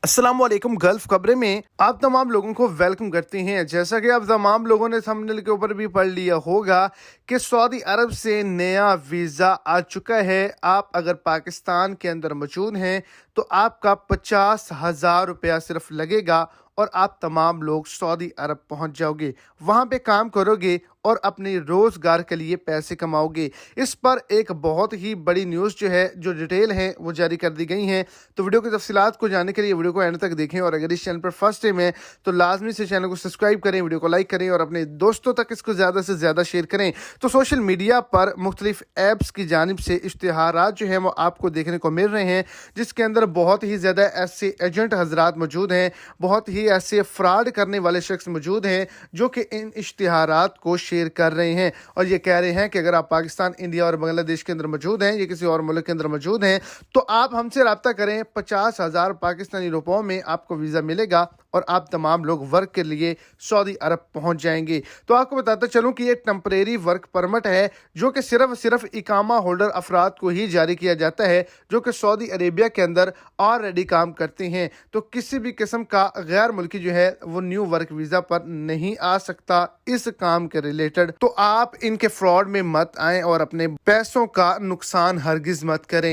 अस्सलाम वालेकुम। गल्फ खबरें में आप तमाम लोगों को वेलकम करते हैं। जैसा कि आप तमाम लोगों ने थंबनेल के ऊपर भी पढ़ लिया होगा कि सऊदी अरब से नया वीज़ा आ चुका है। आप अगर पाकिस्तान के अंदर मौजूद हैं तो आपका 50,000 रुपया सिर्फ लगेगा और आप तमाम लोग सऊदी अरब पहुंच जाओगे। वहां पे काम करोगे और अपने रोजगार के लिए पैसे कमाओगे। इस पर एक बहुत ही बड़ी न्यूज़ जो डिटेल है वो जारी कर दी गई हैं। तो वीडियो की तफसीलात को जानने के लिए वीडियो को एंड तक देखें और अगर इस चैनल पर फर्स्ट टाइम है तो लाजमी से चैनल को सब्सक्राइब करें, वीडियो को लाइक करें और अपने दोस्तों तक इसको ज़्यादा से ज़्यादा शेयर करें। तो सोशल मीडिया पर मुख्तलिफ ऐप्स की जानिब से इश्तिहारात जो हैं वो आपको देखने को मिल रहे हैं, जिसके अंदर बहुत ही ज़्यादा ऐसे एजेंट हजरात मौजूद हैं, बहुत ही ऐसे फ्रॉड करने वाले शख्स मौजूद हैं जो कि इन इश्तिहारात को शेयर कर रहे हैं और ये कह रहे हैं कि अगर आप पाकिस्तान, इंडिया और बांग्लादेश के अंदर मौजूद हैं या किसी और मुल्क के अंदर मौजूद हैं तो आप हमसे रब्ता करें। 50,000 पाकिस्तानी रुपयों में आपको वीज़ा मिलेगा और आप तमाम लोग वर्क के लिए सऊदी अरब पहुंच जाएंगे। तो आपको बताता चलूं कि ये टेम्परेरी वर्क परमिट है जो कि सिर्फ इकामा होल्डर अफराद को ही जारी किया जाता है जो कि सऊदी अरेबिया के अंदर ऑलरेडी काम करते हैं। तो किसी भी किस्म का गैर मुल्की जो है वो न्यू वर्क वीज़ा पर नहीं आ सकता इस काम के रिलेटेड। तो आप इनके फ्रॉड में मत आएं और अपने पैसों का नुकसान हरगिज मत करें।